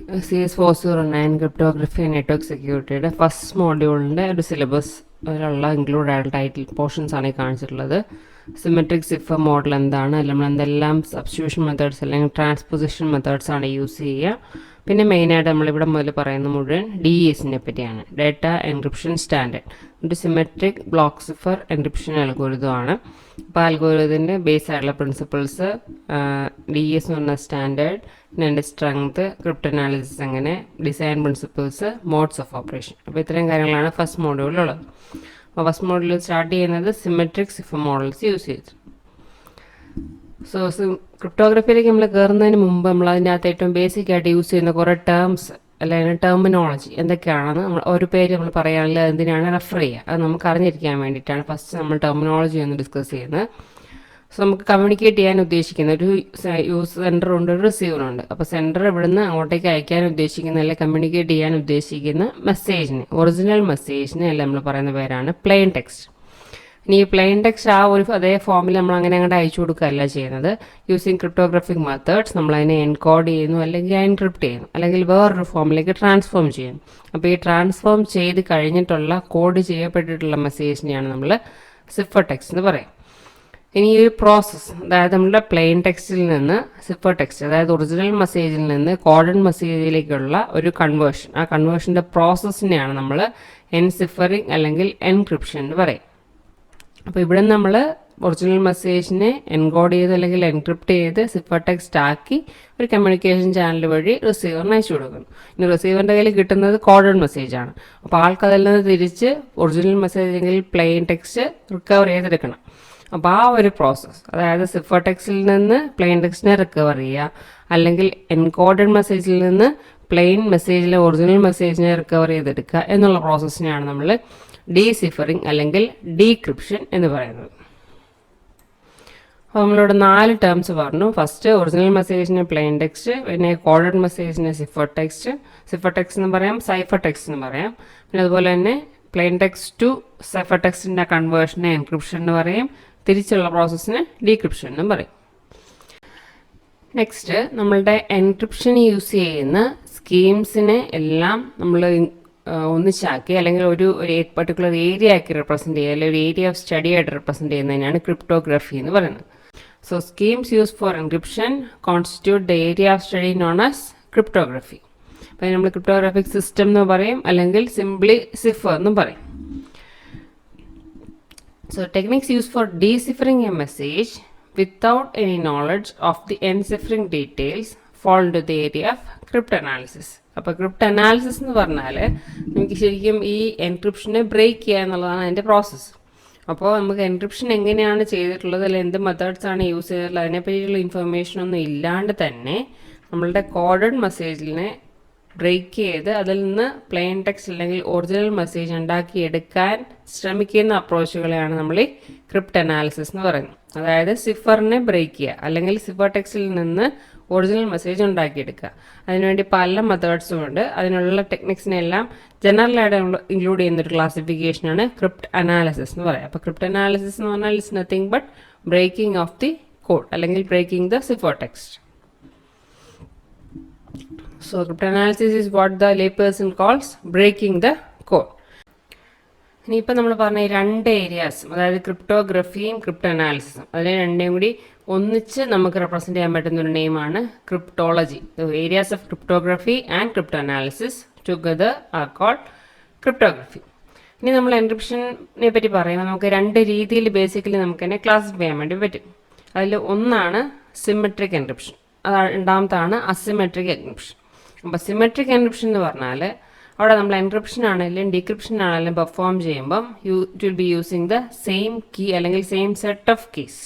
CS409 cryptography and network സെക്യൂരിറ്റിയുടെ first മോഡ്യൂളിൻ്റെ ഒരു സിലബസ് അതിലുള്ള ഇൻക്ലൂഡ് ആയിട്ടുള്ള ടൈറ്റിൽ പോർഷൻസ് ആണ് ഈ കാണിച്ചിട്ടുള്ളത്. സിമെട്രിക് സിഫർ മോഡൽ എന്താണ്, അല്ലെങ്കിൽ നമ്മൾ എന്തെല്ലാം സബ്സ്റ്റിറ്റ്യൂഷൻ മെത്തേഡ്സ് അല്ലെങ്കിൽ ട്രാൻസ്പോസിഷൻ മെത്തേഡ്സ് ആണ് യൂസ് ചെയ്യുക. പിന്നെ മെയിനായിട്ട് നമ്മളിവിടെ മുതൽ പറയുന്ന മുഴുവൻ DESനെ പറ്റിയാണ്, ഡേറ്റ എൻക്രിപ്ഷൻ സ്റ്റാൻഡേർഡ്. ഒരു symmetric block cipher encryption algorithm ആണ്. അപ്പോൾ അൽഗോരിതത്തിൻ്റെ ബേസ് ആയിട്ടുള്ള പ്രിൻസിപ്പിൾസ്, DES എന്ന് പറഞ്ഞ സ്റ്റാൻഡേർഡ്, പിന്നെ അതിൻ്റെ സ്ട്രെങ്ത്, ക്രിപ്റ്റ് അനാലിസിസ്, അങ്ങനെ design principles, modes of operation. അപ്പോൾ ഇത്രയും കാര്യങ്ങളാണ് ഫസ്റ്റ് മോഡ്യൂളിലുള്ളത്. അപ്പോൾ ഫസ്റ്റ് മോഡ്യൂളിൽ സ്റ്റാർട്ട് ചെയ്യുന്നത് സിമെട്രിക് സിഫർ മോഡൽസ് യൂസ് ചെയ്ത്. ക്രിപ്റ്റോഗ്രഫിയിലേക്ക് നമ്മൾ കയറുന്നതിന് മുമ്പ് നമ്മൾ അതിൻ്റെ അകത്ത് ഏറ്റവും ബേസിക് ആയിട്ട് യൂസ് ചെയ്യുന്ന കുറേ ടേംസ് അല്ലെങ്കിൽ ടെർമിനോളജി എന്തൊക്കെയാണെന്ന് നമ്മൾ ഒരു പേര് നമ്മൾ പറയുകയാണെങ്കിൽ എന്തിനാണ് റെഫർ ചെയ്യുക, അത് നമുക്ക് അറിഞ്ഞിരിക്കാൻ വേണ്ടിയിട്ടാണ് ഫസ്റ്റ് നമ്മൾ ടെർമിനോളജി ഒന്ന് ഡിസ്കസ് ചെയ്യുന്നത്. സോ നമുക്ക് കമ്മ്യൂണിക്കേറ്റ് ചെയ്യാൻ ഉദ്ദേശിക്കുന്ന ഒരു യൂസ് സെൻറ്ററുണ്ട്, ഒരു റിസീവറുണ്ട്. അപ്പോൾ സെൻറ്റർ ഇവിടുന്ന് അങ്ങോട്ടേക്ക് അയക്കാൻ ഉദ്ദേശിക്കുന്ന അല്ലെങ്കിൽ കമ്മ്യൂണിക്കേറ്റ് ചെയ്യാൻ ഉദ്ദേശിക്കുന്ന മെസ്സേജിന്, ഒറിജിനൽ മെസ്സേജിന് എല്ലാം നമ്മൾ പറയുന്ന പേരാണ് പ്ലെയിൻ ടെക്സ്റ്റ്. ഇനി ഈ പ്ലെയിൻ ടെക്സ്റ്റ് ആ ഒരു അതേ ഫോമിൽ നമ്മൾ അങ്ങനെ അങ്ങോട്ട് അയച്ചു കൊടുക്കുകയല്ല ചെയ്യുന്നത്. യൂസിങ് ക്രിപ്റ്റോഗ്രാഫിക് മെത്തേഡ്സ് നമ്മൾ അതിനെ എൻകോഡ് ചെയ്യുന്നു, അല്ലെങ്കിൽ എൻക്രിപ്റ്റ് ചെയ്യുന്നു, അല്ലെങ്കിൽ വേറൊരു ഫോമിലേക്ക് ട്രാൻസ്ഫോം ചെയ്യുന്നു. അപ്പോൾ ഈ ട്രാൻസ്ഫോം ചെയ്ത് കഴിഞ്ഞിട്ടുള്ള കോഡ് ചെയ്യപ്പെട്ടിട്ടുള്ള മെസ്സേജിനെയാണ് നമ്മൾ സിഫർ ടെക്സ്റ്റ് എന്ന് പറയും. ഇനി ഈ ഒരു പ്രോസസ്സ്, അതായത് നമ്മുടെ പ്ലെയിൻ ടെക്സ്റ്റിൽ നിന്ന് സിഫർ ടെക്സ്റ്റ്, അതായത് ഒറിജിനൽ മെസ്സേജിൽ നിന്ന് കോഡഡ് മെസ്സേജിലേക്കുള്ള ഒരു കൺവേർഷൻ, ആ കൺവേർഷൻ്റെ പ്രോസസ്സിനെയാണ് നമ്മൾ എൻസിഫറിങ് അല്ലെങ്കിൽ എൻക്രിപ്ഷൻ എന്ന് പറയും. അപ്പോൾ ഇവിടെ നമ്മൾ ഒറിജിനൽ മെസ്സേജിനെ എൻകോഡ് ചെയ്ത് അല്ലെങ്കിൽ എൻക്രിപ്റ്റ് ചെയ്ത് സിഫർ ടെക്സ്റ്റ് ആക്കി ഒരു കമ്മ്യൂണിക്കേഷൻ ചാനൽ വഴി റിസീവറിന് അയച്ചു കൊടുക്കുന്നു. ഇനി റിസീവറിൻ്റെ കയ്യിൽ കിട്ടുന്നത് കോഡഡ് മെസ്സേജാണ്. അപ്പോൾ ആൾക്ക് അതിൽ നിന്ന് തിരിച്ച് ഒറിജിനൽ മെസ്സേജ് അല്ലെങ്കിൽ പ്ലെയിൻ ടെക്സ്റ്റ് റിക്കവർ ചെയ്തെടുക്കണം. അപ്പോൾ ആ ഒരു പ്രോസസ്സ്, അതായത് സിഫർ ടെക്സ്റ്റിൽ നിന്ന് പ്ലെയിൻ ടെക്സ്റ്റിനെ റിക്കവർ ചെയ്യുക, അല്ലെങ്കിൽ എൻകോഡഡ് മെസ്സേജിൽ നിന്ന് പ്ലെയിൻ മെസ്സേജിലെ ഒറിജിനൽ മെസ്സേജിനെ റിക്കവർ ചെയ്തെടുക്കുക എന്നുള്ള പ്രോസസ്സിനെയാണ് നമ്മൾ ഡീസിഫറിങ് അല്ലെങ്കിൽ ഡീക്രിപ്ഷൻ എന്ന് പറയുന്നത്. അപ്പോൾ നമ്മളിവിടെ 4 ടേംസ് പറഞ്ഞു. ഫസ്റ്റ് ഒറിജിനൽ മെസ്സേജിന് പ്ലെയിൻ ടെക്സ്റ്റ്, പിന്നെ കോഡഡ് മെസ്സേജിന് സിഫർ ടെക്സ്റ്റ്, സിഫർ ടെക്സ്റ്റ് എന്ന് പറയാം, സൈഫർ ടെക്സ്റ്റ് എന്ന് പറയാം. പിന്നെ അതുപോലെ തന്നെ പ്ലെയിൻ ടെക്സ്റ്റ് ടു സൈഫർ ടെക്സ്റ്റിൻ്റെ കൺവേർഷനെ എൻക്രിപ്ഷൻ എന്ന് പറയും, തിരിച്ചുള്ള പ്രോസസ്സിന് ഡീക്രിപ്ഷൻ എന്നും പറയും. നെക്സ്റ്റ് നമ്മളുടെ എൻക്രിപ്ഷൻ യൂസ് ചെയ്യുന്ന സ്കീംസിനെ എല്ലാം നമ്മൾ ഒന്നിച്ചാക്കി അല്ലെങ്കിൽ ഒരു പർട്ടിക്കുലർ ഏരിയ ആക്കി റെപ്രസെൻറ്റ് ചെയ്യുക, അല്ലെങ്കിൽ ഒരു ഏരിയ ഓഫ് സ്റ്റഡി ആയിട്ട് റെപ്രസെൻറ്റ് ചെയ്യുന്നതിനാണ് ക്രിപ്റ്റോഗ്രഫി എന്ന് പറയുന്നത്. So schemes use for encryption constitute the area of study known as cryptography. അപ്പോൾ നമ്മൾ ക്രിപ്റ്റോഗ്രാഫിക് സിസ്റ്റം എന്ന് പറയും, അല്ലെങ്കിൽ സിംപ്ലി സിഫർ എന്നും പറയും. So techniques used for deciphering a message without any knowledge of the enciphering details fall into the area of cryptanalysis. അപ്പോൾ crypt analysis എന്ന് പറഞ്ഞാൽ നമുക്ക് ശരിക്കും ഈ എൻക്രിപ്ഷനെ ബ്രേക്ക് ചെയ്യുക എന്നുള്ളതാണ് അതിൻ്റെ പ്രോസസ്സ്. അപ്പോൾ നമുക്ക് എൻക്രിപ്ഷൻ എങ്ങനെയാണ് ചെയ്തിട്ടുള്ളത്, അല്ലെങ്കിൽ എന്ത് മെത്തേഡ്സാണ് യൂസ് ചെയ്തിട്ടുള്ളത്, അതിനെപ്പറ്റിയുള്ള ഇൻഫർമേഷനൊന്നും ഇല്ലാണ്ട് തന്നെ നമ്മളുടെ കോഡഡ് മെസ്സേജിനെ ബ്രേക്ക് ചെയ്ത് അതിൽ നിന്ന് പ്ലെയിൻ ടെക്സ്റ്റ് അല്ലെങ്കിൽ ഒറിജിനൽ മെസ്സേജ് ഉണ്ടാക്കിയെടുക്കാൻ ശ്രമിക്കുന്ന അപ്രോച്ചുകളെയാണ് നമ്മൾ ഈ ക്രിപ്റ്റ് അനാലിസിസ് എന്ന് പറയുന്നത്. അതായത് സിഫറിനെ ബ്രേക്ക് ചെയ്യുക, അല്ലെങ്കിൽ സിഫർ ടെക്സ്റ്റിൽ നിന്ന് ഒറിജിനൽ മെസ്സേജ് ഉണ്ടാക്കിയെടുക്കുക. അതിനുവേണ്ടി പല മെത്തേഡ്സും ഉണ്ട്. അതിനുള്ള ടെക്നിക്സിനെല്ലാം ജനറലായിട്ട് ഇൻക്ലൂഡ് ചെയ്യുന്നൊരു ക്ലാസിഫിക്കേഷനാണ് ക്രിപ്റ്റ് അനാലിസിസ് എന്ന് പറയുക. അപ്പോൾ ക്രിപ്റ്റ് അനാലിസിസ് എന്ന് പറഞ്ഞാൽ it's nothing but breaking of the code, അല്ലെങ്കിൽ breaking the cipher text. So cryptanalysis is what the layperson calls breaking the code. ഇനിയിപ്പോൾ നമ്മൾ പറഞ്ഞ ഈ 2 ഏരിയാസ്, അതായത് ക്രിപ്റ്റോഗ്രഫിയും ക്രിപ്റ്റ് അനാലിസിസും, അതിനെ രണ്ടേയും കൂടി ഒന്നിച്ച് നമുക്ക് റെപ്രസെൻറ്റ് ചെയ്യാൻ പറ്റുന്ന ഒരു നെയിമാണ് cryptology. Areas of cryptography and cryptanalysis together are called cryptography. ഇനി നമ്മൾ എൻക്രിപ്ഷനെ പറ്റി പറയുമ്പോൾ നമുക്ക് 2 രീതിയിൽ ബേസിക്കലി നമുക്ക് തന്നെ ക്ലാസിഫൈ ചെയ്യാൻ വേണ്ടി പറ്റും. അതിൽ ഒന്നാണ് സിമെട്രിക് എൻക്രിപ്ഷൻ, അതാണ് രണ്ടാമത്താണ് അസിമെട്രിക് എൻക്രിപ്ഷൻ. അപ്പോൾ സിമെട്രിക് എൻക്രിപ്ഷൻ എന്ന് പറഞ്ഞാൽ അവിടെ നമ്മൾ എൻക്രിപ്ഷൻ ആണെങ്കിലും ഡീക്രിപ്ഷൻ ആണെങ്കിലും പെർഫോം ചെയ്യുമ്പം it will be using the same key അല്ലെങ്കിൽ സെയിം സെറ്റ് ഓഫ് കീസ്.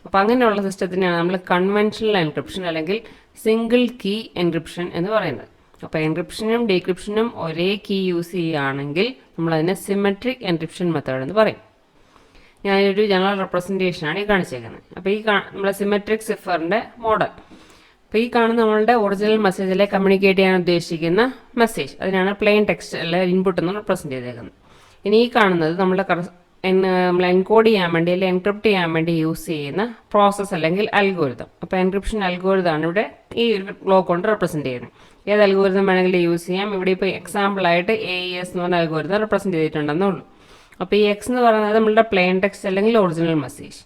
അപ്പോൾ അങ്ങനെയുള്ള സിസ്റ്റത്തിനാണ് നമ്മൾ കൺവെൻഷണൽ എൻക്രിപ്ഷൻ അല്ലെങ്കിൽ സിംഗിൾ കീ എൻക്രിപ്ഷൻ എന്ന് പറയുന്നത്. അപ്പോൾ എൻക്രിപ്ഷനും ഡീക്രിപ്ഷനും ഒരേ കീ യൂസ് ചെയ്യുകയാണെങ്കിൽ നമ്മളതിനെ സിമെട്രിക് എൻക്രിപ്ഷൻ മെത്തേഡ് എന്ന് പറയും. ഞാനൊരു ജനറൽ റെപ്രസെൻറ്റേഷനാണ് ഈ കാണിച്ചേക്കുന്നത്. അപ്പോൾ ഈ നമ്മളെ സിമെട്രിക് സിഫറിൻ്റെ മോഡൽ, അപ്പോൾ ഈ കാണുന്ന നമ്മളുടെ ഒറിജിനൽ മെസ്സേജിലെ കമ്മ്യൂണിക്കേറ്റ് ചെയ്യാൻ ഉദ്ദേശിക്കുന്ന മെസ്സേജ്, അതിനാണ് പ്ലെയിൻ ടെക്സ്റ്റ് അല്ലെങ്കിൽ ഇൻപുട്ട് എന്ന് റെപ്രസെൻറ്റ് ചെയ്തേക്കുന്നത്. ഇനി ഈ കാണുന്നത് നമ്മുടെ നമ്മൾ എൻകോഡ് ചെയ്യാൻ വേണ്ടി അല്ലെങ്കിൽ എൻക്രിപ്റ്റ് ചെയ്യാൻ വേണ്ടി യൂസ് ചെയ്യുന്ന പ്രോസസ്സ് അല്ലെങ്കിൽ അൽഗോരിതം. അപ്പോൾ എൻക്രിപ്ഷൻ അൽഗോരിതമാണ് ഇവിടെ ഈ ഒരു ബ്ലോക്ക് കൊണ്ട് റെപ്രസെൻറ്റ് ചെയ്യുന്നത്. ഏത് അൽഗോരിതം വേണമെങ്കിലും യൂസ് ചെയ്യാം. ഇവിടെ ഇപ്പോൾ എക്സാമ്പിളായിട്ട് AES എന്ന് പറഞ്ഞ അൽഗോരിതം റെപ്രസെൻറ്റ് ചെയ്തിട്ടുണ്ടെന്നുള്ളൂ. അപ്പോൾ ഈ X എന്ന് പറയുന്നത് നമ്മളുടെ പ്ലെയിൻ ടെക്സ്റ്റ് അല്ലെങ്കിൽ ഒറിജിനൽ മെസ്സേജ്.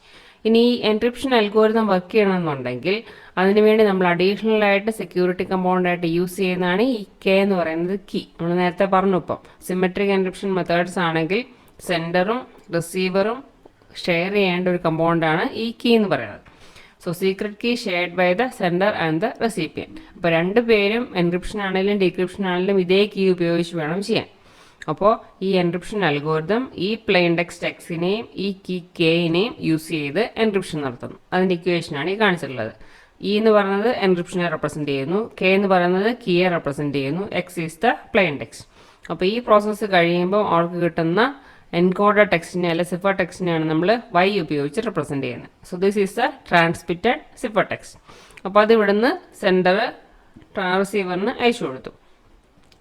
ഇനി ഈ എൻക്രിപ്ഷൻ അൽഗോരിതം വർക്ക് ചെയ്യണമെന്നുണ്ടെങ്കിൽ അതിനുവേണ്ടി നമ്മൾ അഡീഷണൽ ആയിട്ട് സെക്യൂരിറ്റി കമ്പോണൻ്റ് ആയിട്ട് യൂസ് ചെയ്യുന്നതാണ് ഈ K എന്ന് പറയുന്നത് കീ. നമ്മൾ നേരത്തെ പറഞ്ഞു. ഇപ്പം സിമെട്രിക് എൻക്രിപ്ഷൻ മെത്തേഡ്സ് ആണെങ്കിൽ സെൻഡറും റിസീവറും ഷെയർ ചെയ്യേണ്ട ഒരു കമ്പോണൻ്റാണ് ഈ കീ എന്ന് പറയുന്നത്. So secret key shared by the sender and the recipient. അപ്പോൾ രണ്ടുപേരും എൻക്രിപ്ഷൻ ആണെങ്കിലും ഡീക്രിപ്ഷൻ ആണെങ്കിലും ഇതേ കീ ഉപയോഗിച്ച് വേണം ചെയ്യാൻ. അപ്പോൾ ഈ എൻക്രിപ്ഷൻ അൽഗോരിതം ഈ പ്ലെയിൻ ടെക്സ്റ്റ് എക്സിനെയും ഈ കീ കെയിനെയും യൂസ് ചെയ്ത് എൻക്രിപ്ഷൻ നടത്തുന്നു. അതിൻ്റെ ഇക്വേഷനാണ് ഈ കാണിച്ചിട്ടുള്ളത്. ഇ എന്ന് പറയുന്നത് എൻക്രിപ്ഷനെ റെപ്രസെൻറ്റ് ചെയ്യുന്നു, കെ എന്ന് പറയുന്നത് കീയെ റെപ്രസെൻറ്റ് ചെയ്യുന്നു, X is the plain text. അപ്പോൾ ഈ പ്രോസസ്സ് കഴിയുമ്പോൾ അവർക്ക് കിട്ടുന്ന എൻകോഡഡ് ടെക്സ്റ്റിനെ അല്ലെ സിഫർ ടെക്സ്റ്റിനെയാണ് നമ്മൾ Y ഉപയോഗിച്ച് റെപ്രസെൻറ്റ് ചെയ്യുന്നത്. So this is the transmitted cipher text. അപ്പോൾ അത് ഇവിടുന്ന് സെൻഡർ റിസീവറിന് അയച്ചു കൊടുത്തു.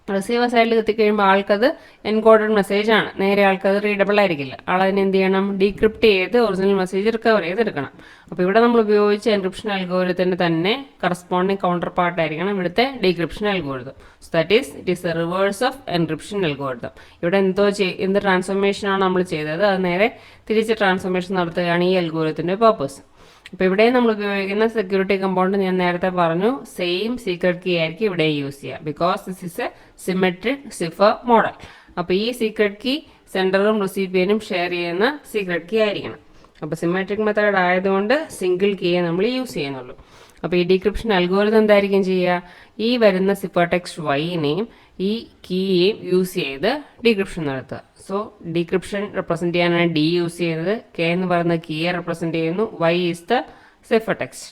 റിസീവർ സൈഡിൽ എത്തിക്കഴിയുമ്പോൾ ആൾക്കത് എൻകോഡഡ് മെസ്സേജ് ആണ്, നേരെ ആൾക്കത് റീഡബിൾ ആയിരിക്കില്ല. ആളതിന് എന്ത് ചെയ്യണം? ഡീക്രിപ്റ്റ് ചെയ്ത് ഒറിജിനൽ മെസ്സേജ് റിക്കവർ ചെയ്തെടുക്കണം. അപ്പോൾ ഇവിടെ നമ്മൾ ഉപയോഗിച്ച എൻക്രിപ്ഷൻ അൽഗോരിതത്തിന് തന്നെ കറസ്പോണ്ടിങ് കൗണ്ടർ പാർട്ട് ആയിരിക്കണം ഇവിടുത്തെ decryption algorithm. So that is it is the reverse of encryption algorithm. ഇവിടെ എന്ത് ട്രാൻസ്ഫോർമേഷനാണ് നമ്മൾ ചെയ്തത്, അത് നേരെ തിരിച്ച് ട്രാൻസ്ഫോർമേഷൻ നടത്തുകയാണ് ഈ അൽഗോരിതത്തിൻ്റെ പർപ്പസ്. അപ്പോൾ ഇവിടെ നമ്മൾ ഉപയോഗിക്കുന്ന സെക്യൂരിറ്റി കമ്പോണന്റ് ഞാൻ നേരത്തെ പറഞ്ഞു, സെയിം സീക്രട്ട് കീ ആയിരിക്കും ഇവിടെ യൂസ് ചെയ്യുക. Because this is A symmetric cipher model. അപ്പോൾ ഈ സീക്രട്ട് കീ സെൻഡറും റിസീപ്പിയനും ഷെയർ ചെയ്യുന്ന സീക്രട്ട് കീ ആയിരിക്കണം. അപ്പോൾ സിമെട്രിക് മെത്തേഡ് ആയതുകൊണ്ട് സിംഗിൾ കീയെ നമ്മൾ യൂസ് ചെയ്യുന്നുള്ളൂ. അപ്പോൾ ഈ ഡീക്രിപ്ഷൻ അൽഗോരിതം എന്തായിരിക്കും ചെയ്യുക? ഈ വരുന്ന സിഫർ ടെക്സ്റ്റ് Yനെയും ഈ കീയെയും യൂസ് ചെയ്ത് ഡീക്രിപ്ഷൻ നടത്തുക. സോ ഡീക്രിപ്ഷൻ റെപ്രസെൻറ്റ് ചെയ്യാനാണ് D യൂസ് ചെയ്യുന്നത്. K എന്ന് പറയുന്ന കീയെ റെപ്രസെൻറ്റ് ചെയ്യുന്നു. Y is the cipher text.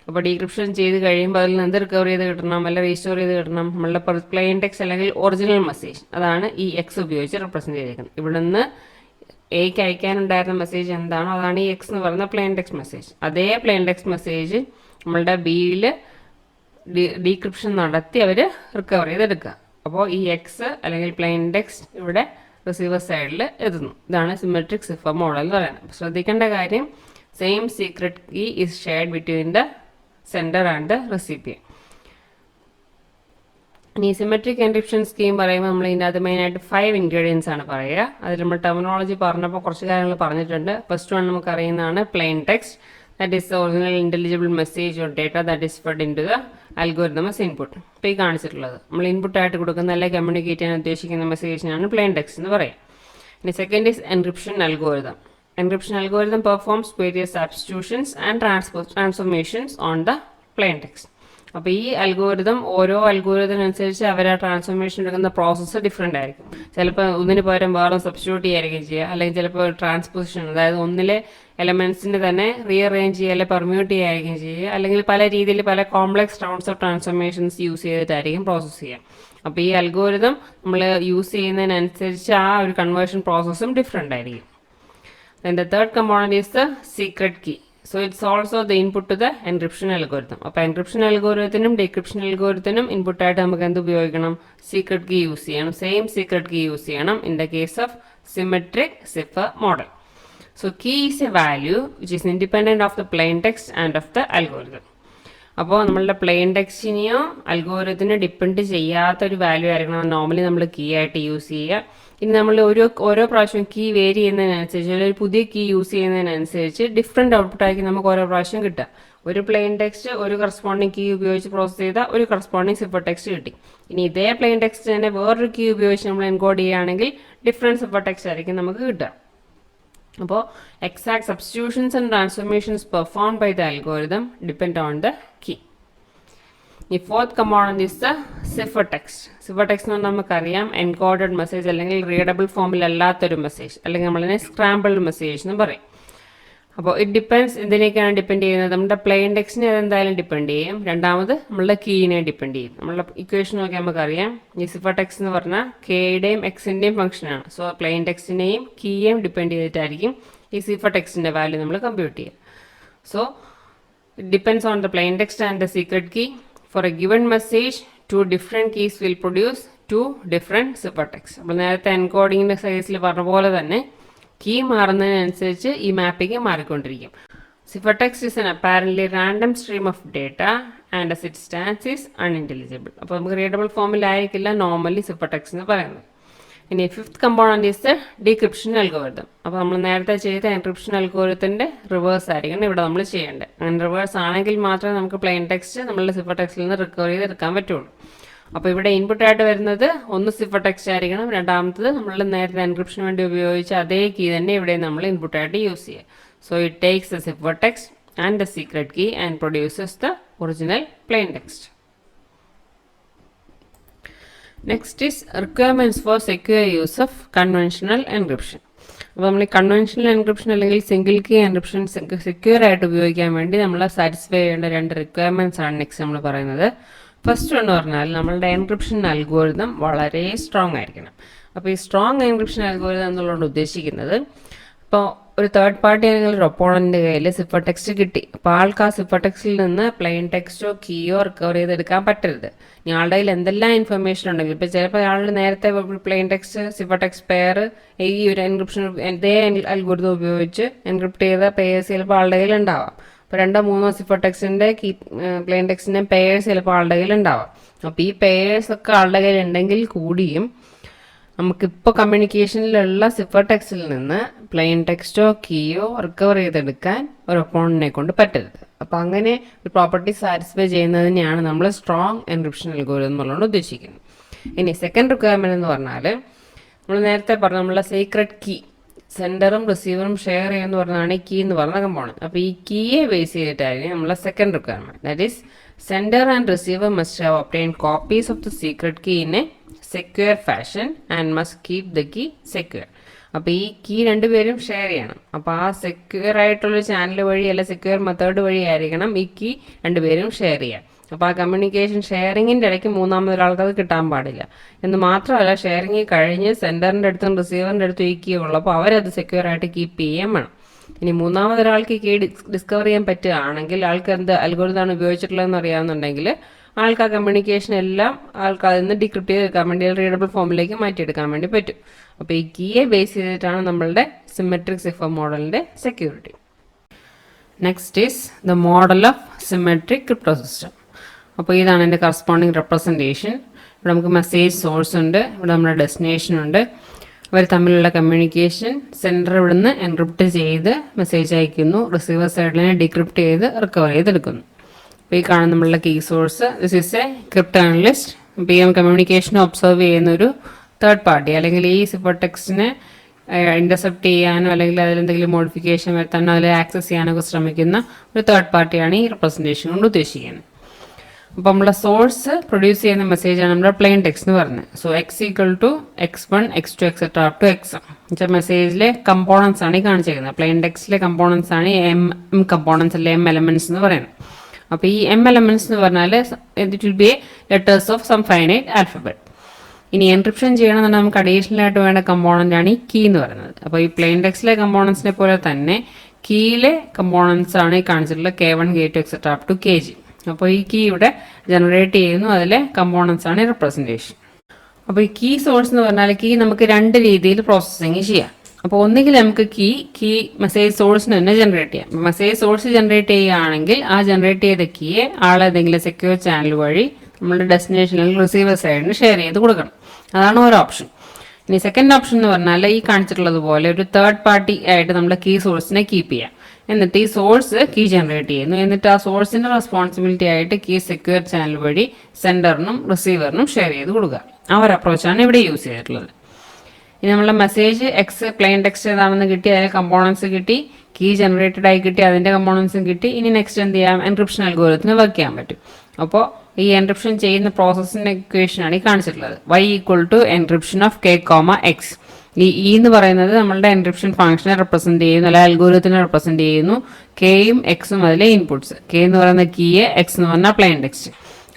അപ്പോൾ ഡീക്രിപ്ഷൻ ചെയ്ത് കഴിയുമ്പോൾ അതിൽ നിന്ന് എന്ത് റിക്കവർ ചെയ്ത് കിട്ടണം, അല്ല റീസ്റ്റോർ ചെയ്ത് കിട്ടണം? നമ്മളുടെ പ്ലെയിൻ ടെക്സ്റ്റ് അല്ലെങ്കിൽ ഒറിജിനൽ മെസ്സേജ്. അതാണ് ഈ X ഉപയോഗിച്ച് റെപ്രസെൻറ്റ് ചെയ്തിരിക്കുന്നത്. ഇവിടെ നിന്ന് Aക്ക് അയക്കാനുണ്ടായിരുന്ന മെസ്സേജ് എന്താണോ അതാണ് ഈ X എന്ന് പറയുന്ന പ്ലെയിൻ ടെക്സ്റ്റ് മെസ്സേജ്. അതേ പ്ലെയിൻ ടെക്സ്റ്റ് മെസ്സേജ് നമ്മളുടെ Bയിൽ ഡീക്രിപ്ഷൻ നടത്തി അവർ റിക്കവർ ചെയ്തെടുക്കുക. അപ്പോൾ ഈ X അല്ലെങ്കിൽ പ്ലെയിൻ ടെക്സ്റ്റ് ഇവിടെ റിസീവർ സൈഡിൽ എത്തുന്നു. ഇതാണ് സിമെട്രിക് സിഫർ മോഡൽ എന്ന് പറയുന്നത്. ശ്രദ്ധിക്കേണ്ട കാര്യം, same secret key is shared between the sender and the recipient. ഇനി സിമെട്രിക് എൻക്രിപ്ഷൻ സ്കീം പറയുമ്പോൾ നമ്മൾ ഇതിൻ്റെ അകത്ത് മെയിനായിട്ട് 5 ഇൻഗ്രീഡിയൻസ് ആണ് പറയുക. അതിൽ നമ്മൾ ടെർമിനോളജി പറഞ്ഞപ്പോൾ കുറച്ച് കാര്യങ്ങൾ പറഞ്ഞിട്ടുണ്ട്. ഫസ്റ്റ് വൺ നമുക്ക് അറിയുന്നതാണ് plain text. That is the original intelligible message or data that is fed into the algorithm as input. ഇപ്പോൾ ഈ കാണിച്ചിട്ടുള്ളത് നമ്മൾ ഇൻപുട്ടായിട്ട് കൊടുക്കുന്ന അല്ലെങ്കിൽ കമ്മ്യൂണിക്കേറ്റ് ചെയ്യാൻ ഉദ്ദേശിക്കുന്ന മെസ്സേജിനാണ് പ്ലെയിൻ ടെക്സ്റ്റ് എന്ന് പറയുക. ഇനി second is encryption algorithm. Encryption algorithm performs various substitutions and transformations on the plain text. അപ്പോൾ ഈ അൽഗോരിതം ഓരോ അൽഗോരിതത്തിനനുസരിച്ച് അവർ ആ ട്രാൻസ്ഫോർമേഷൻ എടുക്കുന്ന പ്രോസസ്സ് ഡിഫറെൻ്റ് ആയിരിക്കും. ചിലപ്പോൾ ഒന്നിന് പകരം വേറെ സബ്സ്റ്റിറ്റ്യൂട്ട് ചെയ്യായിരിക്കും ചെയ്യുക, അല്ലെങ്കിൽ ചിലപ്പോൾ ട്രാൻസ്പോസിഷൻ, അതായത് ഒന്നിലെ എലമെൻസിന് തന്നെ റീഅറേഞ്ച് ചെയ്യുക അല്ലെങ്കിൽ പെർമ്യൂട്ട് ചെയ്യായിരിക്കും ചെയ്യുക, അല്ലെങ്കിൽ പല രീതിയിൽ പല complex rounds of transformations use ചെയ്തിട്ടായിരിക്കും പ്രോസസ്സ് ചെയ്യുക. അപ്പോൾ ഈ അൽഗോരിതം നമ്മൾ യൂസ് ചെയ്യുന്നതിനനുസരിച്ച് ആ ഒരു കൺവേർഷൻ പ്രോസസ്സും ഡിഫറെൻ്റ് ആയിരിക്കും. Then the third component is the secret key. So it's also the input to the encryption algorithm. അപ്പോൾ എൻക്രിപ്ഷൻ അൽഗോരിതത്തിനും ഡീക്രിപ്ഷൻ അൽഗോരിതത്തിനും ഇൻപുട്ടായിട്ട് നമുക്ക് എന്ത് ഉപയോഗിക്കണം? സീക്രട്ട് കീ യൂസ് ചെയ്യണം. സെയിം സീക്രട്ട് കീ യൂസ് ചെയ്യണം in the case of symmetric cipher model. So key is a value which is independent of the plain text and of the algorithm. അപ്പോൾ നമ്മളുടെ plain ടെക്സ്റ്റിനെയോ അൽഗോരിതത്തിനോ depend ചെയ്യാത്തൊരു value ആയിരിക്കണം normally നമ്മൾ key ആയിട്ട് use ചെയ്യുക. ഇനി നമ്മൾ ഓരോ പ്രാവശ്യം കീ വേരി ചെയ്യുന്നതിനനുസരിച്ച് അല്ലെങ്കിൽ ഒരു പുതിയ കീ യൂസ് ചെയ്യുന്നതിനനുസരിച്ച് ഡിഫറെൻറ്റ് ഔട്ട്പുട്ടായിരിക്കും നമുക്ക് ഓരോ പ്രാവശ്യം കിട്ടുക. ഒരു പ്ലെയിൻ ടെക്സ്റ്റ് ഒരു കറസ്പോണ്ടിങ് കീ ഉപയോഗിച്ച് പ്രോസസ് ചെയ്താൽ ഒരു കറസ്പോണ്ടിങ് സിഫർ ടെക്സ്റ്റ് കിട്ടി. ഇനി ഇതേ പ്ലെയിൻ ടെക്സ്റ്റ് തന്നെ വേറൊരു കീ ഉപയോഗിച്ച് നമ്മൾ എൻകോഡ് ചെയ്യുകയാണെങ്കിൽ ഡിഫറെൻറ്റ് സിഫർ ടെക്സ്റ്റ് ആയിരിക്കും നമുക്ക് കിട്ടുക. അപ്പോൾ exact substitutions and transformations performed by the algorithm depend on the key. ഈ fourth component is the cipher text. Cipher text എന്ന് പറഞ്ഞാൽ നമുക്കറിയാം എൻകോഡഡ് മെസ്സേജ് അല്ലെങ്കിൽ റീഡബിൾ ഫോമിൽ അല്ലാത്തൊരു മെസ്സേജ്, അല്ലെങ്കിൽ നമ്മളതിനെ സ്ക്രാമ്പിൾഡ് മെസ്സേജ് എന്ന് പറയും. അപ്പോൾ ഇറ്റ് ഡിപ്പെൻഡ്സ് എന്തിനേക്കാണ് ഡിപ്പെൻഡ് ചെയ്യുന്നത്? നമ്മുടെ പ്ലെയിൻ ടെക്സ്റ്റിനെ അതെന്തായാലും ഡിപ്പെൻഡ് ചെയ്യും. രണ്ടാമത് നമ്മളുടെ കീനെ ഡിപ്പെൻഡ് ചെയ്യും. നമ്മളുടെ ഇക്വേഷൻ നോക്കി നമുക്കറിയാം ഈ സിഫർ ടെക്സ്റ്റ് എന്ന് പറഞ്ഞാൽ കെയുടെയും എക്സിൻ്റെയും ഫംഗ്ഷനാണ്. സോ പ്ലെയിൻ ടെക്സ്റ്റിനെയും കീയെയും ഡിപ്പെൻഡ് ചെയ്തിട്ടായിരിക്കും ഈ സിഫർ ടെക്സ്റ്റിൻ്റെ വാല്യൂ നമ്മൾ കമ്പ്യൂട്ട് ചെയ്യുക. So it depends on the plain text and the secret key. For a given message, 2 different keys will produce 2 different cipher texts. അപ്പോൾ നേരത്തെ എൻകോഡിങ്ങിൻ്റെ സൈസിൽ പറഞ്ഞ പോലെ തന്നെ കീ മാറുന്നതിനനുസരിച്ച് ഈ മാപ്പിംഗ് മാറിക്കൊണ്ടിരിക്കും. സിഫർടെക്സ്റ്റ് is an apparently random stream of data and as it stands is unintelligible. അപ്പോൾ നമുക്ക് റീഡബിൾ ഫോമിലായിരിക്കില്ല നോർമലി സിഫർടെക്സ്റ്റ് എന്ന് പറയുന്നത്. ഇനി fifth component is the decryption algorithm. അപ്പോൾ നമ്മൾ നേരത്തെ ചെയ്ത എൻക്രിപ്ഷൻ അൽഗോരിതത്തിന്റെ റിവേഴ്സ് ആയിരിക്കണം ഇവിടെ നമ്മൾ ചെയ്യേണ്ടത്. അങ്ങനെ റിവേഴ്സ് ആണെങ്കിൽ മാത്രമേ നമുക്ക് പ്ലെയിൻ ടെക്സ്റ്റ് നമ്മളുടെ സിഫർടെക്സ്റ്റിൽ നിന്ന് റിക്കവർ ചെയ്തെടുക്കാൻ പറ്റുള്ളൂ. അപ്പോൾ ഇവിടെ ഇൻപുട്ടായിട്ട് വരുന്നത് ഒന്ന് സിഫർടെക്സ്റ്റ് ആയിരിക്കണം, രണ്ടാമത്തത് നമ്മൾ നേരത്തെ എൻക്രിപ്ഷന് വേണ്ടി ഉപയോഗിച്ച അതേ കീ തന്നെ ഇവിടെ നമ്മൾ ഇൻപുട്ടായിട്ട് യൂസ് ചെയ്യുക. So it takes the ciphertext and the secret key and produces the original plain text. Next is requirements for secure use of conventional encryption. അപ്പോൾ നമ്മൾ ഈ കൺവെൻഷണൽ എൻക്രിപ്ഷൻ അല്ലെങ്കിൽ സിംഗിൾ കീ എൻക്രിപ്ഷൻ സെക്യൂർ ആയിട്ട് ഉപയോഗിക്കാൻ വേണ്ടി നമ്മൾ satisfy ചെയ്യേണ്ട 2 requirements ആണ് നെക്സ്റ്റ് നമ്മൾ പറയുന്നത്. ഫസ്റ്റ് എന്ന് പറഞ്ഞാൽ നമ്മളുടെ എൻക്രിപ്ഷൻ അൽഗോരിതം വളരെ സ്ട്രോങ് ആയിരിക്കണം. അപ്പോൾ ഈ സ്ട്രോങ് എൻക്രിപ്ഷൻ അൽഗോരിതം എന്നുള്ളതുകൊണ്ട് ഉദ്ദേശിക്കുന്നത് ഇപ്പോൾ ഒരു തേർഡ് പാർട്ടി അല്ലെങ്കിൽ ഒരു ഒപ്പോണൻ്റെ കയ്യിൽ സിഫർ ടെക്സ്റ്റ് കിട്ടി. അപ്പോൾ ആൾക്ക് ആ സിഫർ ടെക്സ്റ്റിൽ നിന്ന് പ്ലെയിൻ ടെക്സ്റ്റോ കീയോ റിക്കവർ ചെയ്തെടുക്കാൻ പറ്റരുത്. ഞങ്ങളുടെ കയ്യിൽ എന്തെല്ലാം ഇൻഫർമേഷൻ ഉണ്ടെങ്കിൽ ഇപ്പോൾ ചിലപ്പോൾ അയാളുടെ നേരത്തെ plain text cipher text pair ഈ ഒരു എൻക്രിപ്ഷൻ ഇതേ അൽഗോരിതം ഉപയോഗിച്ച് എൻക്രിപ്റ്റ് ചെയ്ത പെയേഴ്സ് ചിലപ്പോൾ ആളുടെ കയ്യിൽ ഉണ്ടാവാം. അപ്പോൾ 2-3 സിഫർ ടെക്സ്റ്റിൻ്റെ പ്ലെയിൻ ടെക്സ്റ്റിൻ്റെ പെയേഴ്സ് ചിലപ്പോൾ ആളുടെ കയ്യിൽ ഉണ്ടാവാം. അപ്പോൾ ഈ പെയേഴ്സ് ഒക്കെ ആളുടെ കയ്യിൽ ഉണ്ടെങ്കിൽ കൂടിയും നമുക്കിപ്പോൾ കമ്മ്യൂണിക്കേഷനിലുള്ള സിഫർ ടെക്സ്റ്റിൽ നിന്ന് പ്ലെയിൻ ടെക്സ്റ്റോ കീയോ റിക്കവർ ചെയ്തെടുക്കാൻ ഒരു ഒപ്പോണന്റിനെ കൊണ്ട് പറ്റരുത്. അപ്പോൾ അങ്ങനെ ഒരു പ്രോപ്പർട്ടി സാറ്റിസ്ഫൈ ചെയ്യുന്നതിനെയാണ് നമ്മൾ സ്ട്രോങ് എൻക്രിപ്ഷൻ അൽഗോരിതം എന്നുള്ളതുകൊണ്ട് ഉദ്ദേശിക്കുന്നത്. ഇനി സെക്കൻഡ് റിക്വയർമെൻറ്റ് എന്ന് പറഞ്ഞാൽ നമ്മൾ നേരത്തെ പറഞ്ഞ നമ്മളെ സീക്രട്ട് കീ സെൻഡറും റിസീവറും ഷെയർ ചെയ്യുമെന്ന് പറഞ്ഞതാണ് ഈ കീ എന്ന് പറഞ്ഞ കമ്പോണന്റ്. അപ്പോൾ ഈ കീയെ ബേസ് ചെയ്തിട്ടായിരിക്കും നമ്മളെ second requirement. That is sender and receiver must have obtain copies of the secret key in a secure fashion and must keep the key secure. അപ്പോൾ ഈ കീ രണ്ടുപേരും ഷെയർ ചെയ്യണം. അപ്പോൾ ആ സെക്യൂർ ആയിട്ടുള്ള ചാനൽ വഴി അല്ല സെക്യൂർ മെത്തേഡ് വഴി ആയിരിക്കണം ഈ കീ രണ്ടുപേരും ഷെയർ ചെയ്യാം. അപ്പോൾ ആ കമ്മ്യൂണിക്കേഷൻ ഷെയറിങ്ങിൻ്റെ ഇടയ്ക്ക് മൂന്നാമതൊരാൾക്ക് അത് കിട്ടാൻ പാടില്ല. എന്ന് മാത്രമല്ല ഷെയറിങ് കഴിഞ്ഞ് സെൻഡറിൻ്റെ അടുത്തും റിസീവറിൻ്റെ അടുത്തും ഈ കീ ഉള്ളപ്പോൾ അവരത് സെക്യൂർ ആയിട്ട് കീപ്പ് ചെയ്യാൻ വേണം. ഇനി മൂന്നാമതൊരാൾക്ക് ഈ കീ ഡിസ്കവർ ചെയ്യാൻ പറ്റുകയാണെങ്കിൽ ആൾക്ക് എന്ത് അൽഗോരിതമാണ് ഉപയോഗിച്ചിട്ടുള്ളതെന്ന് അറിയാവുന്നുണ്ടെങ്കിൽ ആൾക്ക് ആ കമ്മ്യൂണിക്കേഷൻ എല്ലാം ആൾക്ക് അതിൽ നിന്ന് ഡിക്രിപ്റ്റ് ചെയ്തെടുക്കാൻ വേണ്ടി റീഡബിൾ ഫോമിലേക്ക് മാറ്റിയെടുക്കാൻ വേണ്ടി പറ്റും. അപ്പോൾ ഈ കീയെ ബേസ് ചെയ്തിട്ടാണ് നമ്മളുടെ സിമെട്രിക് സിഫർ മോഡലിൻ്റെ സെക്യൂരിറ്റി. Next is the model of symmetric crypto system. അപ്പോൾ ഇതാണ് എൻ്റെ കറസ്പോണ്ടിങ് റെപ്രസെൻറ്റേഷൻ. ഇവിടെ നമുക്ക് മെസ്സേജ് സോഴ്സ് ഉണ്ട്, ഇവിടെ നമ്മുടെ ഡെസ്റ്റിനേഷൻ ഉണ്ട്, അവർ തമ്മിലുള്ള കമ്മ്യൂണിക്കേഷൻ സെൻഡർ ഇവിടുന്ന് എൻക്രിപ്റ്റ് ചെയ്ത് മെസ്സേജ് അയക്കുന്നു, റിസീവർ സൈഡിനെ ഡിക്രിപ്റ്റ് ചെയ്ത് റിക്കവർ ചെയ്തെടുക്കുന്നു. അപ്പോൾ ഈ കാണുന്ന നമ്മളുടെ key source this is a crypto analyst. അപ്പോൾ ഈ കമ്മ്യൂണിക്കേഷൻ ഒബ്സർവ് ചെയ്യുന്ന ഒരു തേർഡ് പാർട്ടി അല്ലെങ്കിൽ ഈ സിഫർ ടെക്സ്റ്റിനെ ഇൻ്റർസെപ്റ്റ് ചെയ്യാനോ അല്ലെങ്കിൽ അതിലെന്തെങ്കിലും മോഡിഫിക്കേഷൻ വരുത്താനോ അതിൽ ആക്സസ് ചെയ്യാനൊക്കെ ശ്രമിക്കുന്ന ഒരു തേർഡ് പാർട്ടിയാണ് ഈ റെപ്രസെൻറ്റേഷൻ കൊണ്ട് ഉദ്ദേശിക്കുന്നത്. അപ്പോൾ നമ്മുടെ സോഴ്സ് പ്രൊഡ്യൂസ് ചെയ്യുന്ന മെസ്സേജാണ് നമ്മുടെ പ്ലെയിൻ ടെക്സ്റ്റ് എന്ന് പറയുന്നത്. So x = x1 x2 etcetera up to x. എന്നുവെച്ചാൽ മെസ്സേജിലെ കമ്പോണൻസ് ആണ് ഈ കാണിച്ചിരിക്കുന്നത്. പ്ലെയിൻ ടെക്സ്റ്റിലെ കമ്പോണൻസ് ആണ് എം കമ്പോണൻസ് അല്ലെ എം എലമെന്റ്സ് എന്ന് പറയുന്നത്. അപ്പോൾ ഈ എം എലമെന്റ്സ് എന്ന് പറഞ്ഞാൽ it will be letters of some finite alphabet. ഇനി എൻക്രിപ്ഷൻ ചെയ്യണമെന്നുണ്ടെങ്കിൽ നമുക്ക് അഡീഷണൽ ആയിട്ട് വേണ്ട കമ്പോണൻ്റ് ആണ് ഈ കീ എന്ന് പറയുന്നത്. അപ്പോൾ ഈ പ്ലെയിൻ ടെക്സ്റ്റിലെ കമ്പോണൻസിനെ പോലെ തന്നെ കീയിലെ കമ്പോണൻസ് ആണ് ഈ കാണിച്ചിട്ടുള്ള K1 K2 etcetera up to KG. അപ്പോൾ ഈ കീ ഇവിടെ ജനറേറ്റ് ചെയ്യുന്നു, അതിലെ കമ്പോണൻസ് ആണ് റെപ്രസെൻറ്റേഷൻ. അപ്പോൾ ഈ കീ സോഴ്സ് എന്ന് പറഞ്ഞാൽ കീ നമുക്ക് 2 രീതിയിൽ പ്രോസസ്സിങ് ചെയ്യാം. അപ്പോൾ ഒന്നുകിൽ നമുക്ക് കീ മെസ്സേജ് സോഴ്സിന് തന്നെ ജനറേറ്റ് ചെയ്യാം. മെസ്സേജ് സോഴ്സ് ജനറേറ്റ് ചെയ്യുകയാണെങ്കിൽ ആ ജനറേറ്റ് ചെയ്ത കീയെ ആളേതെങ്കിലും സെക്യൂർ ചാനൽ വഴി നമ്മുടെ ഡെസ്റ്റിനേഷനിൽ റിസീവർ സൈഡിന് ഷെയർ ചെയ്ത് കൊടുക്കണം. അതാണ് ഒരു ഓപ്ഷൻ. ഇനി സെക്കൻഡ് ഓപ്ഷൻ എന്ന് പറഞ്ഞാൽ ഈ കാണിച്ചിട്ടുള്ളത് പോലെ ഒരു തേർഡ് പാർട്ടി ആയിട്ട് നമ്മുടെ കീ സോഴ്സിനെ കീപ്പ് ചെയ്യാം. എന്നിട്ട് ഈ സോഴ്സ് കീ ജനറേറ്റ് ചെയ്യുന്നു, എന്നിട്ട് ആ സോഴ്സിന്റെ റെസ്പോൺസിബിലിറ്റി ആയിട്ട് കീ സെക്യൂർ ചാനൽ വഴി സെൻഡറിനും റിസീവറിനും ഷെയർ ചെയ്ത് കൊടുക്കുക. ആ ഒരു അപ്രോച്ചാണ് ഇവിടെ യൂസ് ചെയ്തിട്ടുള്ളത്. ഇനി നമ്മളുടെ മെസ്സേജ് എക്സ് പ്ലെയിൻ ടെക്സ്റ്റ് ഏതാണെന്ന് കിട്ടി, അതിലെ കമ്പോണൻസ് കിട്ടി, കീ ജനറേറ്റഡ് ആയി കിട്ടി, അതിന്റെ കമ്പോണൻസും കിട്ടി. ഇനി നെക്സ്റ്റ് എന്ത് ചെയ്യാം, എൻക്രിപ്ഷൻ അൽഗോരിതത്തിന് വർക്ക് ചെയ്യാൻ പറ്റും. അപ്പോൾ ഈ എൻക്രിപ്ഷൻ ചെയ്യുന്ന പ്രോസസ്സിന്റെ ഇക്വേഷനാണ് ഈ കാണിച്ചിട്ടുള്ളത്. y = encryption of k, x. ഈ എന്ന് പറയുന്നത് നമ്മളുടെ എൻക്രിപ്ഷൻ ഫംഗ്ഷനെ റെപ്രസെന്റ് ചെയ്യുന്നു, അല്ലെ അൽഗോരിതത്തിനെ റെപ്രസെന്റ് ചെയ്യുന്നു. കെയും എക്സും അതിലെ ഇൻപുട്സ്. കെ എന്ന് പറയുന്ന കീയെ, എക്സ് എന്ന് പറഞ്ഞാൽ പ്ലെയിൻ ടെക്സ്റ്റ്.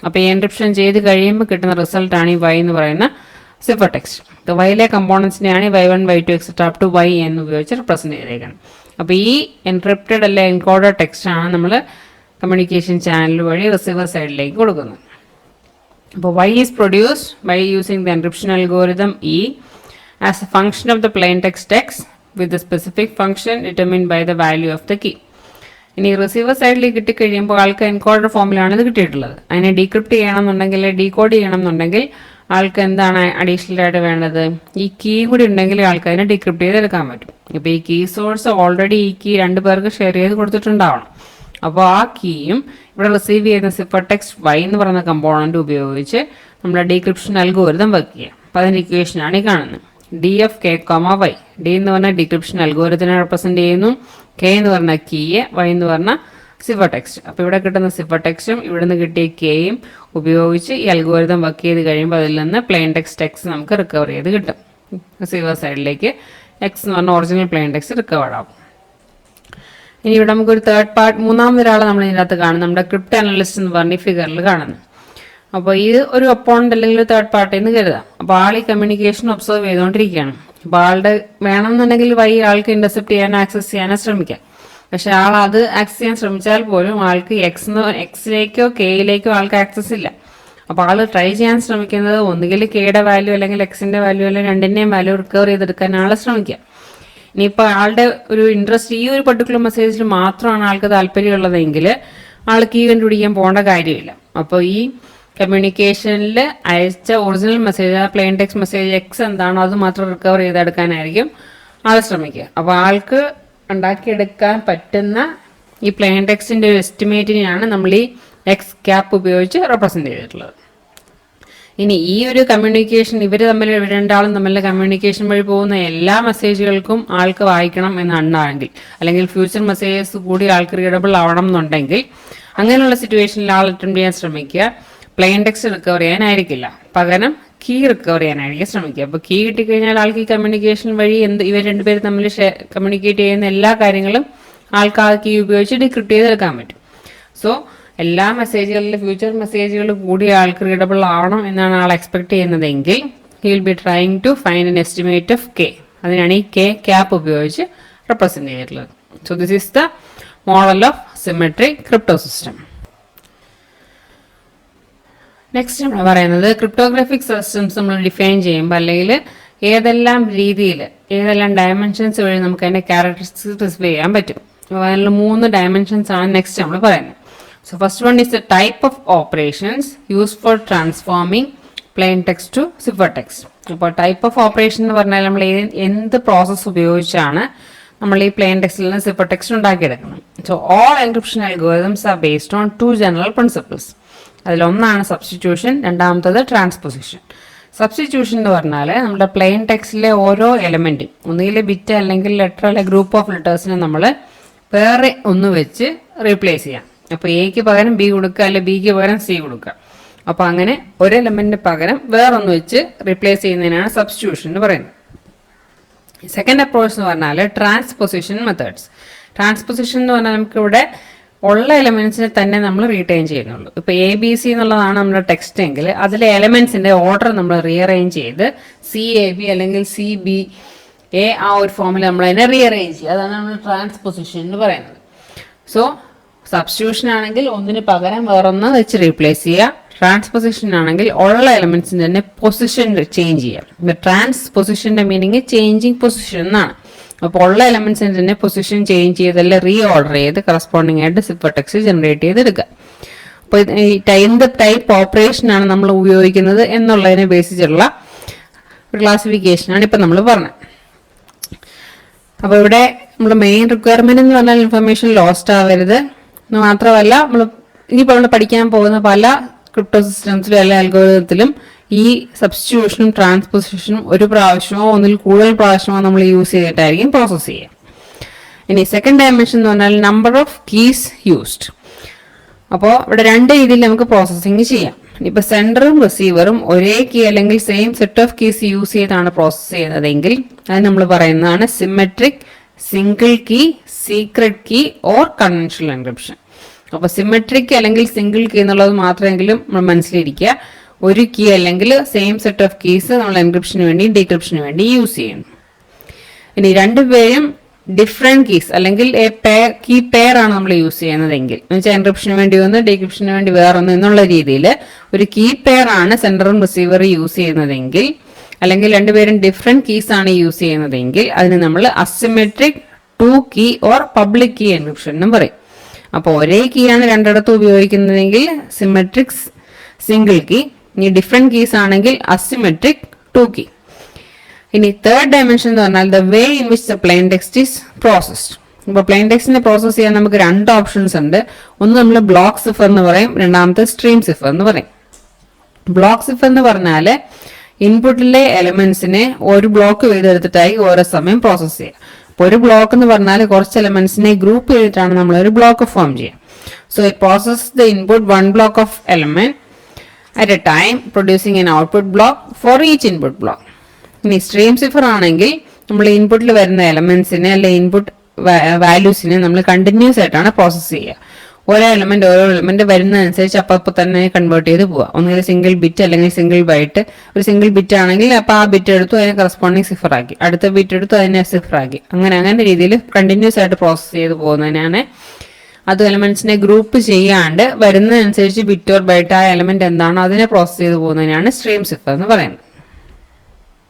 അപ്പോൾ ഈ എൻക്രിപ്ഷൻ ചെയ്ത് കഴിയുമ്പോൾ കിട്ടുന്ന റിസൾട്ടാണ് ഈ y എന്ന് പറയുന്ന സിഫർ ടെക്സ്റ്റ്. വൈയിലെ കമ്പോണൻസിനെയാണ് y1 y2 etcetera up to y എന്ന് ഉപയോഗിച്ച് റെപ്രസെന്റ് ചെയ്തേക്കുന്നത്. അപ്പോൾ ഈ എൻക്രിപ്റ്റഡ് അല്ലെ എൻകോഡഡ് ടെക്സ്റ്റ് ആണ് നമ്മൾ കമ്മ്യൂണിക്കേഷൻ ചാനൽ വഴി റിസീവർ സൈഡിലേക്ക് കൊടുക്കുന്നത്. അപ്പോൾ y is produced by using the encryption algorithm E as a function of the plain text x with the specific function determined by the value of the key. ഇനി receiver സൈഡിലേക്ക് കിട്ടിക്കഴിയുമ്പോൾ ആൾക്ക് encoder ഫോമിലാണ് ഇത് കിട്ടിയിട്ടുള്ളത്. അതിനെ ഡീക്രിപ്റ്റ് ചെയ്യണമെന്നുണ്ടെങ്കിൽ decode ചെയ്യണമെന്നുണ്ടെങ്കിൽ ആൾക്ക് എന്താണ് അഡീഷണൽ ആയിട്ട് വേണ്ടത്? ഈ കീ കൂടി ഉണ്ടെങ്കിൽ ആൾക്ക് അതിനെ ഡീക്രിപ്റ്റ് ചെയ്തെടുക്കാൻ പറ്റും. ഇപ്പോൾ ഈ കീ സോഴ്സ് ഓൾറെഡി ഈ കീ 2 പേർക്ക് ഷെയർ ചെയ്ത് കൊടുത്തിട്ടുണ്ടാവണം. അപ്പോൾ ആ കീയും ഇവിടെ റിസീവ് ചെയ്യുന്ന സിഫർ ടെക്സ്റ്റ് വൈ എന്ന് പറയുന്ന കമ്പോണന്റ് ഉപയോഗിച്ച് നമ്മുടെ ഡീക്രിപ്ഷൻ അൽഗോരിതം വർക്ക് ചെയ്യാം. അപ്പോൾ അതിൻ്റെ ഇക്വേഷനാണ് ഈ കാണുന്നത്. D F K comma Y. D എന്ന് പറഞ്ഞാൽ ഡീക്രിപ്ഷൻ അൽഗോരിതത്തിനെ റെപ്രസെന്റ് ചെയ്യുന്നു, കെ എന്ന് പറഞ്ഞ കീയെ, വൈ എന്ന് പറഞ്ഞ സിഫർ ടെക്സ്റ്റ്. അപ്പോൾ ഇവിടെ കിട്ടുന്ന സിഫർ ടെക്സ്റ്റും ഇവിടെ നിന്ന് കിട്ടിയ കെയും ഉപയോഗിച്ച് ഈ അൽഗോരിതം വർക്ക് ചെയ്ത് കഴിയുമ്പോൾ അതിൽ നിന്ന് പ്ലെയിൻ ടെക്സ്റ്റ് എക്സ് നമുക്ക് റിക്കവർ ചെയ്ത് കിട്ടും. റിസീവർ സൈഡിലേക്ക് എക്സ് എന്ന് പറഞ്ഞ ഒറിജിനൽ പ്ലെയിൻ ടെക്സ്റ്റ് റിക്കവർഡ് ആവും. ഇനി ഇവിടെ നമുക്കൊരു തേർഡ് പാർട്ട്, മൂന്നാമതൊരാളെ നമ്മൾ ഇതിനകത്ത് കാണും, നമ്മുടെ ക്രിപ്റ്റ് അനലിസ്റ്റ് എന്ന് പറഞ്ഞ ഈ ഫിഗറിൽ കാണുന്നു. അപ്പോൾ ഇത് ഒരു അപ്പോണന്റ് അല്ലെങ്കിൽ തേർഡ് പാർട്ടി എന്ന് കരുതാം. അപ്പോൾ ആൾ ഈ കമ്മ്യൂണിക്കേഷൻ ഒബ്സർവ് ചെയ്തുകൊണ്ടിരിക്കുകയാണ്. അപ്പോൾ ആളുടെ വേണമെന്നുണ്ടെങ്കിൽ വഴി ആൾക്ക് ഇന്റർസെപ്റ്റ് ചെയ്യാനോ ആക്സസ് ചെയ്യാനോ ശ്രമിക്കാം. പക്ഷെ ആൾ അത് ആക്സസ് ചെയ്യാൻ ശ്രമിച്ചാൽ പോലും ആൾക്ക് എക്സിലേക്കോ കെയിലേക്കോ ആൾക്ക് ആക്സസ് ഇല്ല. അപ്പോൾ ആൾ ട്രൈ ചെയ്യാൻ ശ്രമിക്കുന്നത് ഒന്നുകിൽ കെയുടെ വാല്യൂ അല്ലെങ്കിൽ എക്സിന്റെ വാല്യൂ അല്ലെങ്കിൽ രണ്ടിന്റെയും വാല്യൂ റിക്കവർ ചെയ്തെടുക്കാൻ ആൾ ശ്രമിക്കുക. ഇനിയിപ്പോൾ ആളുടെ ഒരു ഇൻട്രസ്റ്റ് ഈ ഒരു പർട്ടിക്കുലർ മെസ്സേജിൽ മാത്രമാണ് ആൾക്ക് താല്പര്യമുള്ളതെങ്കിൽ ആൾ കീ കണ്ടുപിടിക്കാൻ പോകേണ്ട കാര്യമില്ല. അപ്പോൾ ഈ കമ്മ്യൂണിക്കേഷനിൽ അയച്ച ഒറിജിനൽ മെസ്സേജ്, ആ പ്ലെയിൻ ടെക്സ്റ്റ് മെസ്സേജ് എക്സ് എന്താണോ അത് മാത്രം റിക്കവർ ചെയ്തെടുക്കാനായിരിക്കും ആൾ ശ്രമിക്കുക. അപ്പോൾ ആൾക്ക് ഉണ്ടാക്കിയെടുക്കാൻ പറ്റുന്ന ഈ പ്ലെയിൻ ടെക്സ്റ്റിന്റെ ഒരു എസ്റ്റിമേറ്റിനെയാണ് നമ്മൾ ഈ എക്സ് ക്യാപ്പ് ഉപയോഗിച്ച് റെപ്രസെന്റ് ചെയ്തിട്ടുള്ളത്. ഇനി ഈ ഒരു കമ്മ്യൂണിക്കേഷൻ രണ്ടാളും തമ്മിലുള്ള കമ്മ്യൂണിക്കേഷൻ വഴി പോകുന്ന എല്ലാ മെസ്സേജുകൾക്കും ആൾക്ക് വായിക്കണം എന്നാണെങ്കിൽ, അല്ലെങ്കിൽ ഫ്യൂച്ചർ മെസ്സേജസ് കൂടി ആൾക്ക് റീഡബിൾ ആവണം എന്നുണ്ടെങ്കിൽ, അങ്ങനെയുള്ള സിറ്റുവേഷനിൽ ആൾ അറ്റംപ്റ്റ് ചെയ്യാൻ ശ്രമിക്കുക പ്ലെയിൻ ടെക്സ്റ്റ് റിക്കവർ ചെയ്യാനായിരിക്കില്ല, പകരം കീ റിക്കവർ ചെയ്യാനായിരിക്കും ശ്രമിക്കുക. അപ്പോൾ കീ കിട്ടിക്കഴിഞ്ഞാൽ ആൾക്ക് ഈ കമ്മ്യൂണിക്കേഷൻ വഴി ഇവർ രണ്ടുപേരും തമ്മിൽ കമ്മ്യൂണിക്കേറ്റ് ചെയ്യുന്ന എല്ലാ കാര്യങ്ങളും ആൾക്ക് ആ കീ ഉപയോഗിച്ച് ഡിക്രിപ്റ്റ് ചെയ്തെടുക്കാൻ പറ്റും. സോ എല്ലാ മെസ്സേജുകളിലും ഫ്യൂച്ചർ മെസ്സേജുകൾ കൂടി ആൾക്ക് റീഡബിൾ ആവണം എന്നാണ് ആൾ എക്സ്പെക്ട് ചെയ്യുന്നതെങ്കിൽ he will be trying to find an estimate of K. അതിനാണ് ഈ കെ ക്യാപ്പ് ഉപയോഗിച്ച് റെപ്രസെന്റ് ചെയ്തിട്ടുള്ളത്. So this is the model of symmetric crypto system. Next നമ്മൾ പറയുന്നത് ക്രിപ്റ്റോഗ്രാഫിക് സിസ്റ്റംസ് നമ്മൾ ഡിഫൈൻ ചെയ്യുമ്പോൾ അല്ലെങ്കിൽ ഏതെല്ലാം രീതിയിൽ ഏതെല്ലാം ഡയമെൻഷൻസ് വഴി നമുക്ക് അതിന്റെ ക്യാരക്ടറിസ്റ്റിക്സ് സ്പെസിഫൈ ചെയ്യാൻ പറ്റും. അപ്പോൾ അതിനുള്ള 3 ഡയമെൻഷൻസ് ആണ് നെക്സ്റ്റ് നമ്മൾ പറയുന്നത്. So first one is the type of operations used for transforming plain text to ciphertext. അപ്പോൾ ടൈപ്പ് ഓഫ് ഓപ്പറേഷൻ എന്ന് പറഞ്ഞാൽ നമ്മൾ എന്ത് പ്രോസസ്സ് ഉപയോഗിച്ചാണ് നമ്മൾ ഈ പ്ലെയിൻ ടെക്സ്റ്റിൽ നിന്ന് സിഫർ ടെക്സ്റ്റ് ഉണ്ടാക്കിയെടുക്കുന്നത്. So all encryption algorithms are based on 2 general principles. അതിലൊന്നാണ് സബ്സ്റ്റിറ്റ്യൂഷൻ, രണ്ടാമത്തത് ട്രാൻസ്പൊസിഷൻ. സബ്സ്റ്റിറ്റ്യൂഷൻ എന്ന് പറഞ്ഞാൽ നമ്മുടെ പ്ലെയിൻ ടെക്സ്റ്റിലെ ഓരോ എലമെന്റും ഒന്നുകിൽ ബിറ്റ് അല്ലെങ്കിൽ ലെറ്റർ അല്ലെങ്കിൽ ഗ്രൂപ്പ് ഓഫ് ലെറ്റേഴ്സിനെ നമ്മൾ വേറെ ഒന്ന് വെച്ച് റീപ്ലേസ് ചെയ്യാം. അപ്പോൾ എക്ക് പകരം ബി കൊടുക്കുക, അല്ലെങ്കിൽ ബിക്ക് പകരം സി കൊടുക്കുക. അപ്പോൾ അങ്ങനെ ഒരു എലമെന്റിന് പകരം വേറൊന്ന് വെച്ച് റീപ്ലേസ് ചെയ്യുന്നതിനാണ് സബ്സ്റ്റിറ്റ്യൂഷൻ എന്ന് പറയുന്നത്. സെക്കൻഡ് അപ്രോച്ച് എന്ന് പറഞ്ഞാൽ ട്രാൻസ്പൊസിഷൻ മെത്തേഡ്സ്. ട്രാൻസ്പൊസിഷൻ എന്ന് പറഞ്ഞാൽ നമുക്ക് ഇവിടെ ഉള്ള എലമെന്റ്സിനെ തന്നെ നമ്മൾ റീറ്റെയിൻ ചെയ്യുന്നുള്ളൂ. ഇപ്പോൾ എ ബി സി എന്നുള്ളതാണ് നമ്മുടെ ടെക്സ്റ്റ് എങ്കിൽ അതിലെ എലമെന്റ്സിന്റെ ഓർഡർ നമ്മൾ റീഅറേഞ്ച് ചെയ്ത് സി എ ബി അല്ലെങ്കിൽ സി ബി എ ആ ഒരു ഫോമിൽ നമ്മൾ അതിനെ റീഅറേഞ്ച് ചെയ്യുക. അതാണ് നമ്മൾ ട്രാൻസ്പൊസിഷൻ എന്ന് പറയുന്നത്. സോ സബ്സ്റ്റിറ്റ്യൂഷൻ ആണെങ്കിൽ ഒന്നിന് പകരം വേറൊന്ന് വെച്ച് റീപ്ലേസ് ചെയ്യുക. ട്രാൻസ്പൊസിഷൻ ആണെങ്കിൽ ഉള്ള എലമെന്റ്സിന്റെ തന്നെ പൊസിഷൻ ചേഞ്ച് ചെയ്യുക. ട്രാൻസ്പൊസിഷന്റെ മീനിങ് ചേഞ്ചിങ് പൊസിഷൻ എന്നാണ്. അപ്പോൾ ഉള്ള എലമെന്റ്സിന്റെ തന്നെ പൊസിഷൻ ചേഞ്ച് ചെയ്തല്ല റീ ഓർഡർ ചെയ്ത് കറസ്പോണ്ടിങ് ആയിട്ട് സിഫർ ടെക്സ്റ്റ് ജനറേറ്റ് ചെയ്തെടുക്കുക. അപ്പോൾ എന്ത് ടൈപ്പ് ഓപ്പറേഷൻ ആണ് നമ്മൾ ഉപയോഗിക്കുന്നത് എന്നുള്ളതിനെ ബേസിച്ചുള്ള ഒരു ക്ലാസിഫിക്കേഷനാണ് ഇപ്പം നമ്മൾ പറഞ്ഞത്. അപ്പോൾ ഇവിടെ നമ്മുടെ മെയിൻ റിക്വയർമെന്റ് എന്ന് പറഞ്ഞാൽ ഇൻഫർമേഷൻ ലോസ്റ്റ് ആവരുത്. മാത്രമല്ല ഇനിയിപ്പോൾ നമ്മൾ പഠിക്കാൻ പോകുന്ന പല ക്രിപ്റ്റോ സിസ്റ്റംസിലും അല്ലെങ്കിൽ അൽഗോരിതത്തിലും ഈ സബ്സ്റ്റിറ്റ്യൂഷനും ട്രാൻസ്പൊസിഷനും ഒരു പ്രാവശ്യമോ ഒന്നിൽ കൂടുതൽ പ്രാവശ്യമോ നമ്മൾ യൂസ് ചെയ്തിട്ടായിരിക്കും പ്രോസസ് ചെയ്യുക. ഇനി സെക്കൻഡ് ഡയമെൻഷൻ എന്ന് പറഞ്ഞാൽ നമ്പർ ഓഫ് കീസ് യൂസ്ഡ്. അപ്പോൾ ഇവിടെ 2 രീതിയിൽ നമുക്ക് പ്രോസസ്സിങ് ചെയ്യാം. ഇപ്പൊ സെൻഡറും റിസീവറും ഒരേ കീ അല്ലെങ്കിൽ same set of keys use ചെയ്താണ് പ്രോസസ് ചെയ്യുന്നതെങ്കിൽ അത് നമ്മൾ പറയുന്നതാണ് symmetric single key, secret key or conventional encryption. അപ്പൊ സിമെട്രിക് അല്ലെങ്കിൽ സിംഗിൾ കീ എന്നുള്ളത് മാത്രമെങ്കിലും നമ്മൾ മനസ്സിലിരിക്കുക. ഒരു കീ അല്ലെങ്കിൽ സെയിം സെറ്റ് ഓഫ് കീസ് നമ്മൾ എൻക്രിപ്ഷന് വേണ്ടി ഡീക്രിപ്ഷന് വേണ്ടി യൂസ് ചെയ്യുന്നു. ഇനി രണ്ടുപേരും ഡിഫറെന്റ് കീസ് അല്ലെങ്കിൽ കീ പെയർ ആണ് നമ്മൾ യൂസ് ചെയ്യുന്നതെങ്കിൽ എന്ന് വെച്ചാൽ എൻക്രിപ്ഷന് വേണ്ടി ഒന്ന് ഡീക്രിപ്ഷന് വേണ്ടി വേറൊന്ന് എന്നുള്ള രീതിയിൽ ഒരു കീ പെയർ ആണ് സെൻഡറും റിസീവറും യൂസ് ചെയ്യുന്നതെങ്കിൽ അല്ലെങ്കിൽ രണ്ടുപേരും ഡിഫറെന്റ് കീസ് ആണ് യൂസ് ചെയ്യുന്നതെങ്കിൽ അതിന് നമ്മൾ asymmetric 2 key or public key encryption എന്നും പറയും. അപ്പോൾ ഒരേ കീ ആണ് രണ്ടിടത്തും ഉപയോഗിക്കുന്നതെങ്കിൽ സിമെട്രിക് സിംഗിൾ കീ, ഇനി ഡിഫറെന്റ് കീസ് ആണെങ്കിൽ അസിമെട്രിക് 2 കീ. ഇനി തേർഡ് ഡയമെൻഷൻ എന്ന് പറഞ്ഞാൽ the way in which the plain text is processed. ഇപ്പോൾ പ്ലെയിൻ ടെക്സ്റ്റിനെ പ്രോസസ് ചെയ്യാൻ നമുക്ക് 2 ഓപ്ഷൻസ് ഉണ്ട്. ഒന്ന് നമ്മൾ ബ്ലോക്ക് സിഫർ എന്ന് പറയും, രണ്ടാമത്തെ സ്ട്രീം സിഫർ എന്ന് പറയും. ബ്ലോക്ക് സിഫർ എന്ന് പറഞ്ഞാൽ ഇൻപുട്ടിലെ എലമെന്റ്സിനെ ഒരു ബ്ലോക്ക് ചെയ്തെടുത്തിട്ടായി ഓരോ സമയം പ്രോസസ് ചെയ്യുക. അപ്പോൾ ഒരു ബ്ലോക്ക് എന്ന് പറഞ്ഞാൽ കുറച്ച് എലമെന്റ്സിനെ ഗ്രൂപ്പ് ചെയ്തിട്ടാണ് നമ്മൾ ഒരു ബ്ലോക്ക് ഫോം ചെയ്യുക. So it process the input 1 block of element at A time, producing N output block for each input block. ഇനി സ്ട്രീം സിഫർ ആണെങ്കിൽ നമ്മൾ ഇൻപുട്ടിൽ വരുന്ന എലമെന്റ്സിനെ അല്ലെ ഇൻപുട്ട് വാല്യൂസിനെ നമ്മൾ കണ്ടിന്യൂസ് ആയിട്ടാണ് പ്രോസസ് ചെയ്യുക. ഓരോ എലമെന്റ് വരുന്നതനുസരിച്ച് അപ്പോൾ തന്നെ കൺവേർട്ട് ചെയ്ത് പോവുക. ഒന്നുകിൽ സിംഗിൾ ബിറ്റ് അല്ലെങ്കിൽ സിംഗിൾ ബൈറ്റ്. ഒരു സിംഗിൾ ബിറ്റ് ആണെങ്കിൽ അപ്പോൾ ആ ബിറ്റ് എടുത്തു അതിനെ കറസ്പോണ്ടിങ് സിഫർ ആക്കി, അടുത്ത ബിറ്റ് എടുത്തു അതിനെ സിഫർ ആക്കി, അങ്ങനെ രീതിയിൽ കണ്ടിന്യൂസ് ആയിട്ട് പ്രോസസ് ചെയ്ത് പോകുന്നതിനാണ്. അത് എലമെന്റ്സിനെ ഗ്രൂപ്പ് ചെയ്യാണ്ട് വരുന്നതനുസരിച്ച് ബിറ്റ് ഓർ ബൈറ്റ് ആ എലമെന്റ് എന്താണോ അതിനെ പ്രോസസ് ചെയ്ത് പോകുന്നതിനാണ് സ്ട്രീം സിഫർ എന്ന് പറയുന്നത്.